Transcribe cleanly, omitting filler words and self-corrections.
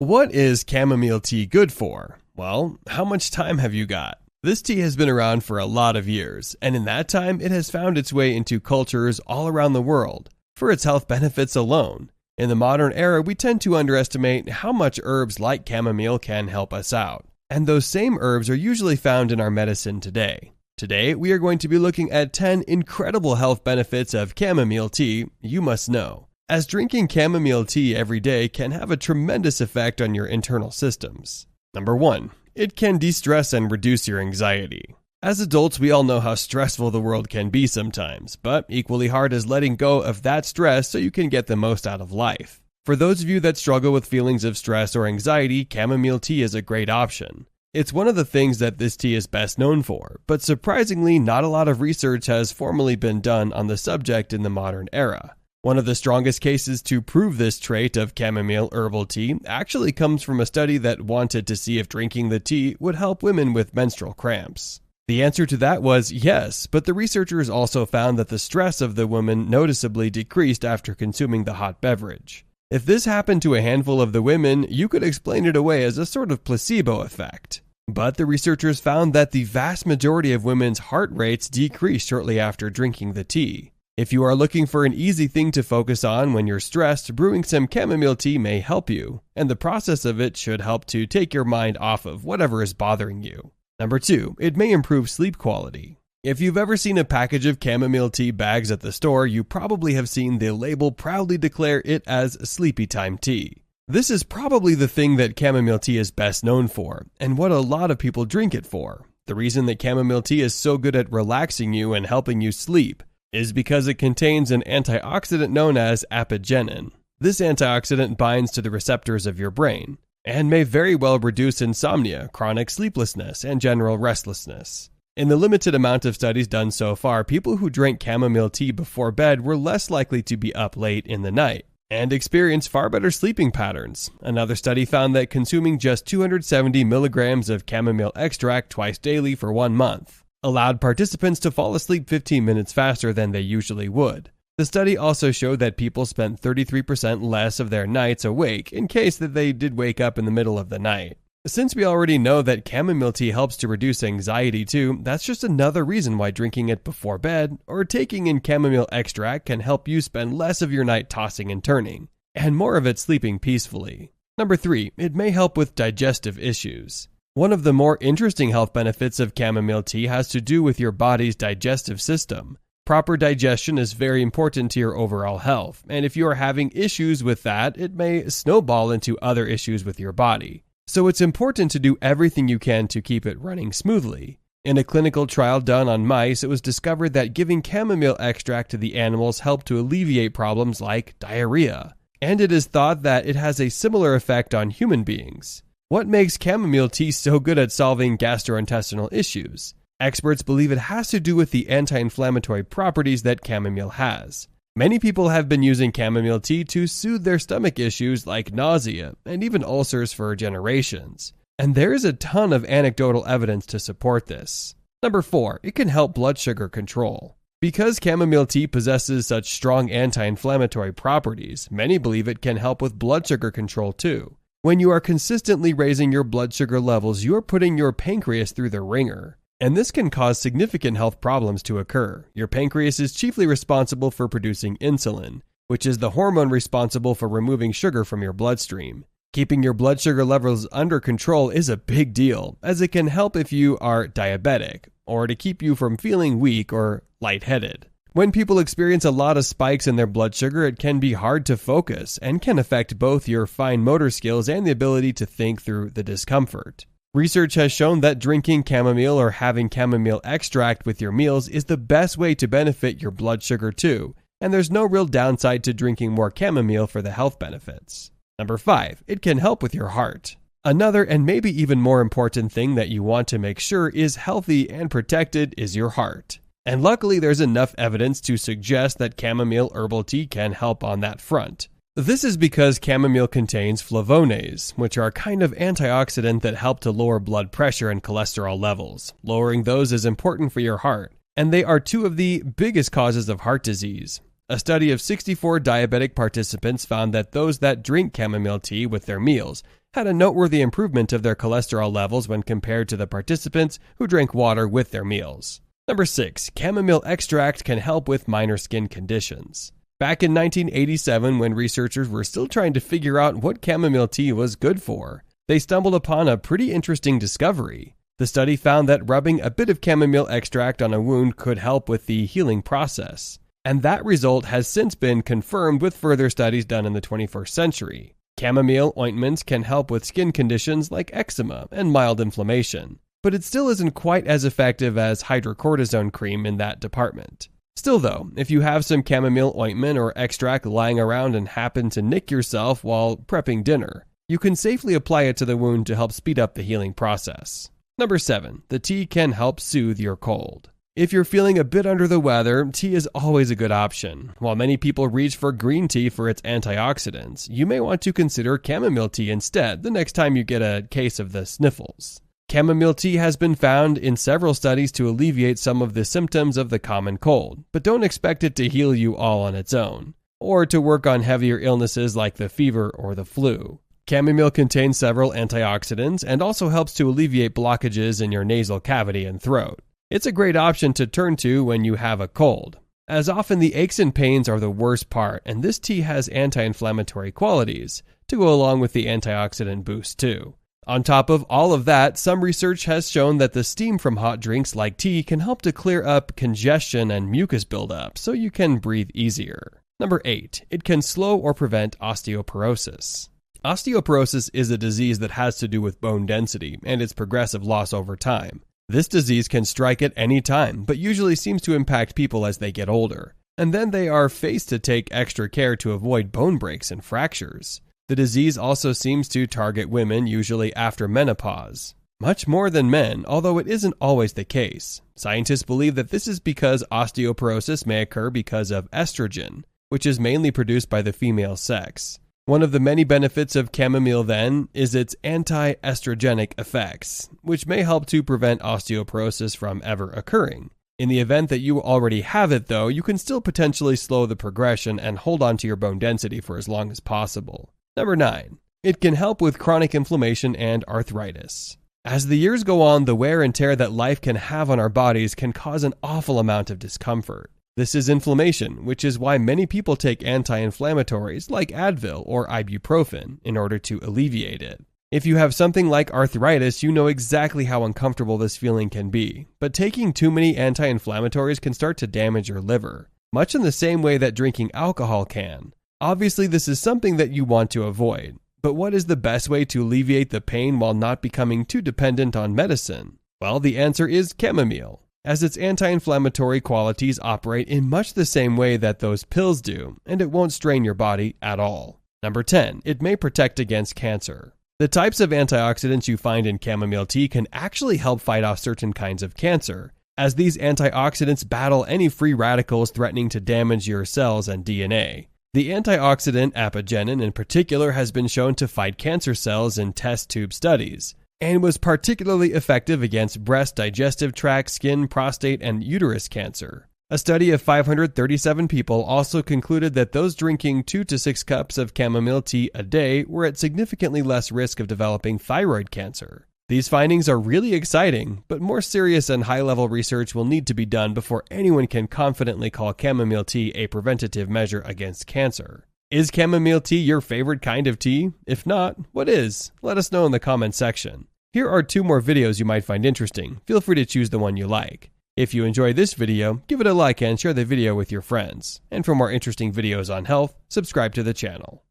What is chamomile tea good for? Well, how much time have you got? This tea has been around for a lot of years, and in that time it has found its way into cultures all around the world for its health benefits alone. In the modern era, we tend to underestimate how much herbs like chamomile can help us out, and those same herbs are usually found in our medicine today. Today, we are going to be looking at 10 incredible health benefits of chamomile tea you must know, as drinking chamomile tea every day can have a tremendous effect on your internal systems. Number 1. It can de-stress and reduce your anxiety. As adults, we all know how stressful the world can be sometimes, but equally hard is letting go of that stress so you can get the most out of life. For those of you that struggle with feelings of stress or anxiety, chamomile tea is a great option. It's one of the things that this tea is best known for, but surprisingly, not a lot of research has formally been done on the subject in the modern era. One of the strongest cases to prove this trait of chamomile herbal tea actually comes from a study that wanted to see if drinking the tea would help women with menstrual cramps. The answer to that was yes, but the researchers also found that the stress of the woman noticeably decreased after consuming the hot beverage. If this happened to a handful of the women, you could explain it away as a sort of placebo effect. But the researchers found that the vast majority of women's heart rates decreased shortly after drinking the tea. If you are looking for an easy thing to focus on when you're stressed, brewing some chamomile tea may help you, and the process of it should help to take your mind off of whatever is bothering you. Number 2, it may improve sleep quality. If you've ever seen a package of chamomile tea bags at the store, you probably have seen the label proudly declare it as sleepy time tea. This is probably the thing that chamomile tea is best known for, and what a lot of people drink it for. The reason that chamomile tea is so good at relaxing you and helping you sleep is because it contains an antioxidant known as apigenin. This antioxidant binds to the receptors of your brain and may very well reduce insomnia, chronic sleeplessness, and general restlessness. In the limited amount of studies done so far, people who drank chamomile tea before bed were less likely to be up late in the night and experience far better sleeping patterns. Another study found that consuming just 270 milligrams of chamomile extract twice daily for 1 month allowed participants to fall asleep 15 minutes faster than they usually would. The study also showed that people spent 33% less of their nights awake in case that they did wake up in the middle of the night. Since we already know that chamomile tea helps to reduce anxiety too, that's just another reason why drinking it before bed or taking in chamomile extract can help you spend less of your night tossing and turning, and more of it sleeping peacefully. Number 3, it may help with digestive issues. One of the more interesting health benefits of chamomile tea has to do with your body's digestive system. Proper digestion is very important to your overall health, and if you are having issues with that, it may snowball into other issues with your body. So it's important to do everything you can to keep it running smoothly. In a clinical trial done on mice, it was discovered that giving chamomile extract to the animals helped to alleviate problems like diarrhea, and it is thought that it has a similar effect on human beings. What makes chamomile tea so good at solving gastrointestinal issues? Experts believe it has to do with the anti-inflammatory properties that chamomile has. Many people have been using chamomile tea to soothe their stomach issues like nausea and even ulcers for generations. And there is a ton of anecdotal evidence to support this. Number 4, it can help blood sugar control. Because chamomile tea possesses such strong anti-inflammatory properties, many believe it can help with blood sugar control too. When you are consistently raising your blood sugar levels, you are putting your pancreas through the ringer, and this can cause significant health problems to occur. Your pancreas is chiefly responsible for producing insulin, which is the hormone responsible for removing sugar from your bloodstream. Keeping your blood sugar levels under control is a big deal, as it can help if you are diabetic, or to keep you from feeling weak or lightheaded. When people experience a lot of spikes in their blood sugar, it can be hard to focus and can affect both your fine motor skills and the ability to think through the discomfort. Research has shown that drinking chamomile or having chamomile extract with your meals is the best way to benefit your blood sugar too, and there's no real downside to drinking more chamomile for the health benefits. Number 5, it can help with your heart. Another and maybe even more important thing that you want to make sure is healthy and protected is your heart. And luckily there's enough evidence to suggest that chamomile herbal tea can help on that front. This is because chamomile contains flavonoids, which are a kind of antioxidant that help to lower blood pressure and cholesterol levels. Lowering those is important for your heart, and they are 2 of the biggest causes of heart disease. A study of 64 diabetic participants found that those that drink chamomile tea with their meals had a noteworthy improvement of their cholesterol levels when compared to the participants who drank water with their meals. Number 6. Chamomile extract can help with minor skin conditions. Back in 1987, when researchers were still trying to figure out what chamomile tea was good for, they stumbled upon a pretty interesting discovery. The study found that rubbing a bit of chamomile extract on a wound could help with the healing process. And that result has since been confirmed with further studies done in the 21st century. Chamomile ointments can help with skin conditions like eczema and mild inflammation, but it still isn't quite as effective as hydrocortisone cream in that department. Still though, if you have some chamomile ointment or extract lying around and happen to nick yourself while prepping dinner, you can safely apply it to the wound to help speed up the healing process. Number 7. The tea can help soothe your cold. If you're feeling a bit under the weather, tea is always a good option. While many people reach for green tea for its antioxidants, you may want to consider chamomile tea instead the next time you get a case of the sniffles. Chamomile tea has been found in several studies to alleviate some of the symptoms of the common cold, but don't expect it to heal you all on its own, or to work on heavier illnesses like the fever or the flu. Chamomile contains several antioxidants and also helps to alleviate blockages in your nasal cavity and throat. It's a great option to turn to when you have a cold, as often the aches and pains are the worst part, and this tea has anti-inflammatory qualities to go along with the antioxidant boost too. On top of all of that, some research has shown that the steam from hot drinks like tea can help to clear up congestion and mucus buildup so you can breathe easier. Number 8. It can slow or prevent osteoporosis. Osteoporosis is a disease that has to do with bone density and its progressive loss over time. This disease can strike at any time, but usually seems to impact people as they get older, and then they are faced to take extra care to avoid bone breaks and fractures. The disease also seems to target women, usually after menopause, much more than men, although it isn't always the case. Scientists believe that this is because osteoporosis may occur because of estrogen, which is mainly produced by the female sex. One of the many benefits of chamomile, then, is its anti-estrogenic effects, which may help to prevent osteoporosis from ever occurring. In the event that you already have it, though, you can still potentially slow the progression and hold on to your bone density for as long as possible. Number 9. It can help with chronic inflammation and arthritis. As the years go on, the wear and tear that life can have on our bodies can cause an awful amount of discomfort. This is inflammation, which is why many people take anti-inflammatories like Advil or ibuprofen in order to alleviate it. If you have something like arthritis, you know exactly how uncomfortable this feeling can be, but taking too many anti-inflammatories can start to damage your liver, much in the same way that drinking alcohol can. Obviously, this is something that you want to avoid, but what is the best way to alleviate the pain while not becoming too dependent on medicine? Well, the answer is chamomile, as its anti-inflammatory qualities operate in much the same way that those pills do, and it won't strain your body at all. Number 10. It may protect against cancer. The types of antioxidants you find in chamomile tea can actually help fight off certain kinds of cancer, as these antioxidants battle any free radicals threatening to damage your cells and DNA. The antioxidant apigenin in particular has been shown to fight cancer cells in test tube studies, and was particularly effective against breast, digestive tract, skin, prostate, and uterus cancer. A study of 537 people also concluded that those drinking 2 to 6 cups of chamomile tea a day were at significantly less risk of developing thyroid cancer. These findings are really exciting, but more serious and high-level research will need to be done before anyone can confidently call chamomile tea a preventative measure against cancer. Is chamomile tea your favorite kind of tea? If not, what is? Let us know in the comments section. Here are 2 more videos you might find interesting. Feel free to choose the one you like. If you enjoyed this video, give it a like and share the video with your friends. And for more interesting videos on health, subscribe to the channel.